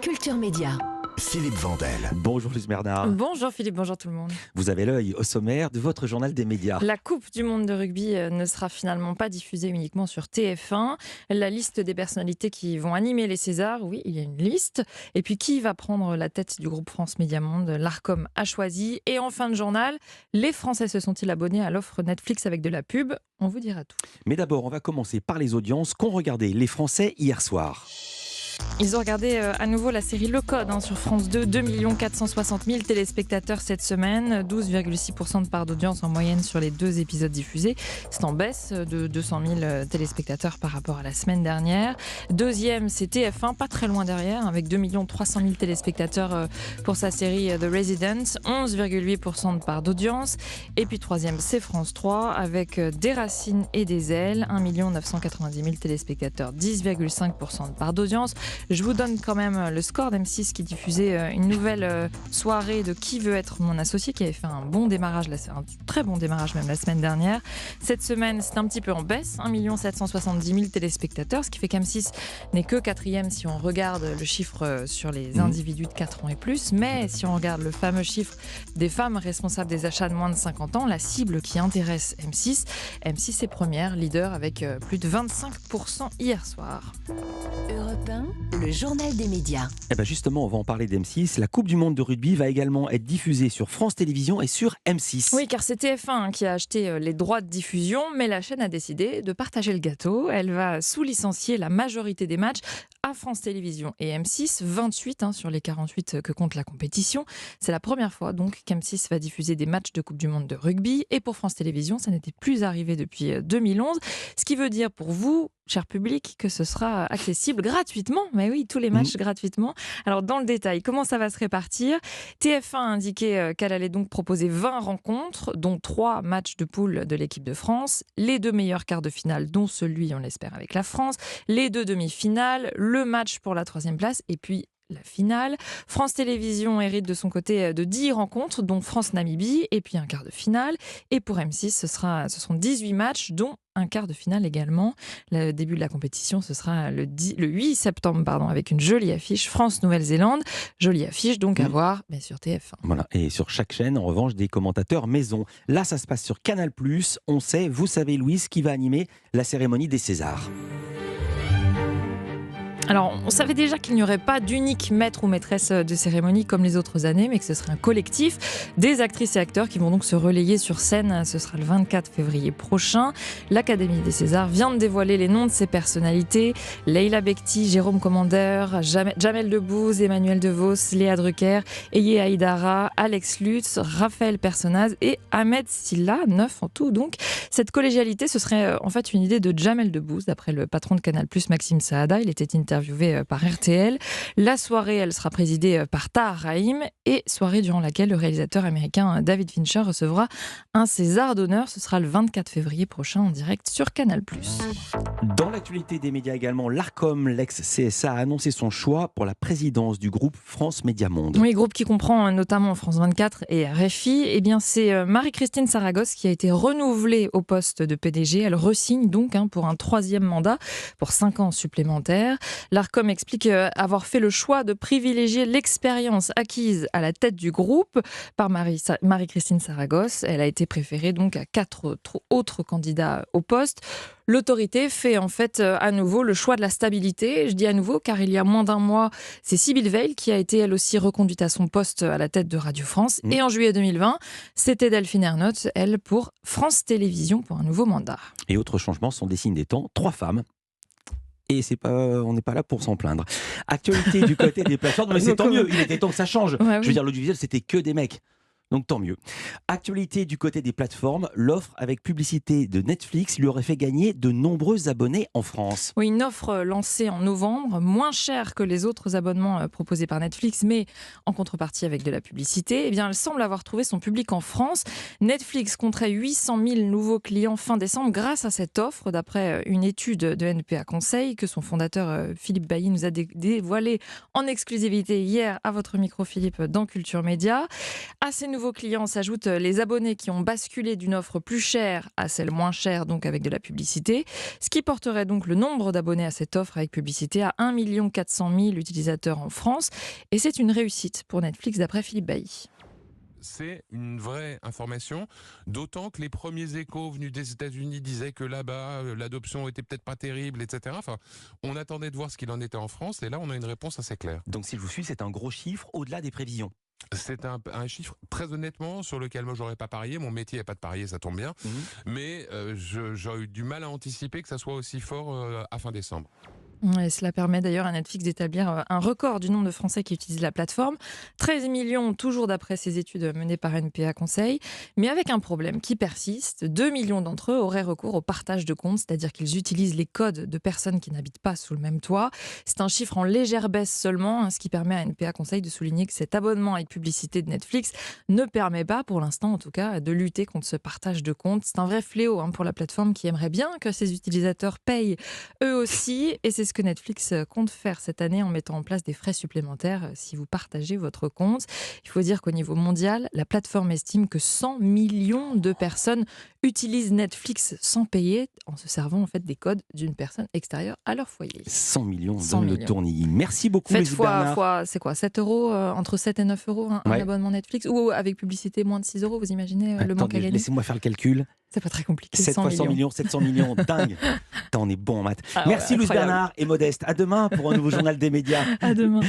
Culture Média. Philippe Vandel. Bonjour Luce Bernard. Bonjour Philippe, bonjour tout le monde. Vous avez l'œil au sommaire de votre journal des médias. La Coupe du monde de rugby ne sera finalement pas diffusée uniquement sur TF1. La liste des personnalités qui vont animer les Césars, oui, il y a une liste. Et puis qui va prendre la tête du groupe France Média Monde? L'Arcom a choisi. Et en fin de journal, les Français se sont-ils abonnés à l'offre Netflix avec de la pub? On vous dira tout. Mais d'abord, on va commencer par les audiences qu'ont regardé les Français hier soir. Ils ont regardé à nouveau la série Le Code sur France 2, 2 460 000 téléspectateurs cette semaine, 12,6% de part d'audience en moyenne sur les 2 épisodes diffusés. C'est en baisse de 200 000 téléspectateurs par rapport à la semaine dernière. Deuxième, c'est TF1, pas très loin derrière, avec 2 300 000 téléspectateurs pour sa série The Resident, 11,8% de part d'audience. Et puis troisième, c'est France 3, avec Des Racines et des Ailes, 1 990 000 téléspectateurs, 10,5% de part d'audience. Je vous donne quand même le score d'M6 qui diffusait une nouvelle soirée de Qui veut être mon associé, qui avait fait un bon démarrage, un très bon démarrage même la semaine dernière. Cette semaine, c'est un petit peu en baisse, 1 770 000 téléspectateurs, ce qui fait qu'M6 n'est que 4e si on regarde le chiffre sur les individus de 4 ans et plus. Mais si on regarde le fameux chiffre des femmes responsables des achats de moins de 50 ans, la cible qui intéresse M6, M6 est première, leader avec plus de 25% hier soir. Europe 1, le journal des médias. Et bien justement, on va en parler d'M6. La Coupe du monde de rugby va également être diffusée sur France Télévisions et sur M6. Oui, car c'est TF1 qui a acheté les droits de diffusion, mais la chaîne a décidé de partager le gâteau. Elle va sous-licencier la majorité des matchs à France Télévisions et M6, 28 sur les 48 que compte la compétition. C'est la première fois donc qu'M6 va diffuser des matchs de Coupe du monde de rugby. Et pour France Télévisions, ça n'était plus arrivé depuis 2011. Ce qui veut dire pour vous, cher public, que ce sera accessible gratuitement. Mais oui, tous les matchs gratuitement. Alors dans le détail, comment ça va se répartir? TF1 a indiqué qu'elle allait donc proposer 20 rencontres, dont 3 matchs de poule de l'équipe de France, les 2 meilleurs quarts de finale, dont celui, on l'espère, avec la France, les 2 demi-finales, le match pour la 3e place, et puis la finale. France Télévisions hérite de son côté de 10 rencontres, dont France-Namibie, et puis un quart de finale. Et pour M6, ce sont 18 matchs, dont un quart de finale également. Le début de la compétition, ce sera le 8 septembre, avec une jolie affiche France-Nouvelle-Zélande. Jolie affiche donc à voir sur TF1. Voilà. Et sur chaque chaîne, en revanche, des commentateurs maison. Là, ça se passe sur Canal+. On sait, vous savez, Louise, qui va animer la cérémonie des Césars. Alors, on savait déjà qu'il n'y aurait pas d'unique maître ou maîtresse de cérémonie comme les autres années, mais que ce serait un collectif des actrices et acteurs qui vont donc se relayer sur scène. Ce sera le 24 février prochain. L'Académie des Césars vient de dévoiler les noms de ses personnalités. Leila Bekti, Jérôme Commandeur, Jamel Debbouze, Emmanuel DeVos, Léa Drucker, Eye Haïdara, Alex Lutz, Raphaël Personnaz et Ahmed Silla, 9 en tout donc. Cette collégialité, ce serait en fait une idée de Jamel Debbouze, d'après le patron de Canal+, Maxime Saada. Il était interviewé par RTL. La soirée, elle sera présidée par Tahar Rahim, et soirée durant laquelle le réalisateur américain David Fincher recevra un César d'honneur. Ce sera le 24 février prochain en direct sur Canal+. Dans l'actualité des médias également, l'Arcom, l'ex-CSA, a annoncé son choix pour la présidence du groupe France Média Monde. Oui, groupe qui comprend notamment France 24 et RFI. Eh bien, c'est Marie-Christine Saragosse qui a été renouvelée au poste de PDG. Elle re-signe donc pour un 3e mandat pour 5 ans supplémentaires. L'Arcom explique avoir fait le choix de privilégier l'expérience acquise à la tête du groupe par Marie-Christine Saragosse. Elle a été préférée donc à 4 autres candidats au poste. L'autorité fait en fait à nouveau le choix de la stabilité. Je dis à nouveau car il y a moins d'un mois, c'est Sybille Veil qui a été elle aussi reconduite à son poste à la tête de Radio France. Et en juillet 2020, c'était Delphine Ernotte, elle, pour France Télévisions pour un nouveau mandat. Et autres changements sont des signes des temps. 3 femmes. Et on n'est pas là pour s'en plaindre. Actualité du côté des plateformes, mais c'est tant mieux, il était temps que ça change. Ouais, oui. Je veux dire, l'audiovisuel, c'était que des mecs. Donc tant mieux. Actualité du côté des plateformes, l'offre avec publicité de Netflix lui aurait fait gagner de nombreux abonnés en France. Oui, une offre lancée en novembre, moins chère que les autres abonnements proposés par Netflix, mais en contrepartie avec de la publicité. Eh bien, elle semble avoir trouvé son public en France. Netflix compterait 800 000 nouveaux clients fin décembre grâce à cette offre, d'après une étude de NPA Conseil que son fondateur Philippe Bailly nous a dévoilé en exclusivité hier à votre micro, Philippe, dans Culture Média. À ces nouveaux clients s'ajoutent les abonnés qui ont basculé d'une offre plus chère à celle moins chère, donc avec de la publicité, ce qui porterait donc le nombre d'abonnés à cette offre avec publicité à 1 400 000 utilisateurs en France. Et c'est une réussite pour Netflix d'après Philippe Bailly. C'est une vraie information, d'autant que les premiers échos venus des États-Unis disaient que là-bas, l'adoption était peut-être pas terrible, etc. Enfin, on attendait de voir ce qu'il en était en France, et là, on a une réponse assez claire. Donc si je vous suis, c'est un gros chiffre au-delà des prévisions. C'est un chiffre, très honnêtement, sur lequel moi, j'aurais pas parié. Mon métier n'est pas de parier, ça tombe bien. Mais j'aurais eu du mal à anticiper que ça soit aussi fort à fin décembre. Et cela permet d'ailleurs à Netflix d'établir un record du nombre de Français qui utilisent la plateforme. 13 millions, toujours d'après ces études menées par NPA Conseil. Mais avec un problème qui persiste, 2 millions d'entre eux auraient recours au partage de comptes, c'est-à-dire qu'ils utilisent les codes de personnes qui n'habitent pas sous le même toit. C'est un chiffre en légère baisse seulement, ce qui permet à NPA Conseil de souligner que cet abonnement avec publicité de Netflix ne permet pas, pour l'instant en tout cas, de lutter contre ce partage de comptes. C'est un vrai fléau pour la plateforme qui aimerait bien que ses utilisateurs payent eux aussi. Et c'est ce que Netflix compte faire cette année en mettant en place des frais supplémentaires si vous partagez votre compte. Il faut dire qu'au niveau mondial, la plateforme estime que 100 millions de personnes utilisent Netflix sans payer en se servant en fait des codes d'une personne extérieure à leur foyer. 100 millions 100 de millions. tournis. Merci beaucoup, Faites Lucie Bernard. fois, c'est quoi, 7 euros, entre 7 et 9 euros un abonnement Netflix, ou avec publicité moins de 6 euros, vous imaginez le manque à gagner. Laissez-moi faire le calcul. C'est pas très compliqué. 7 fois 100 millions, 700 millions, dingue. Putain, on est bon en maths. Merci Lucie incroyable. Bernard et Modeste. À demain pour un nouveau journal des médias. À demain.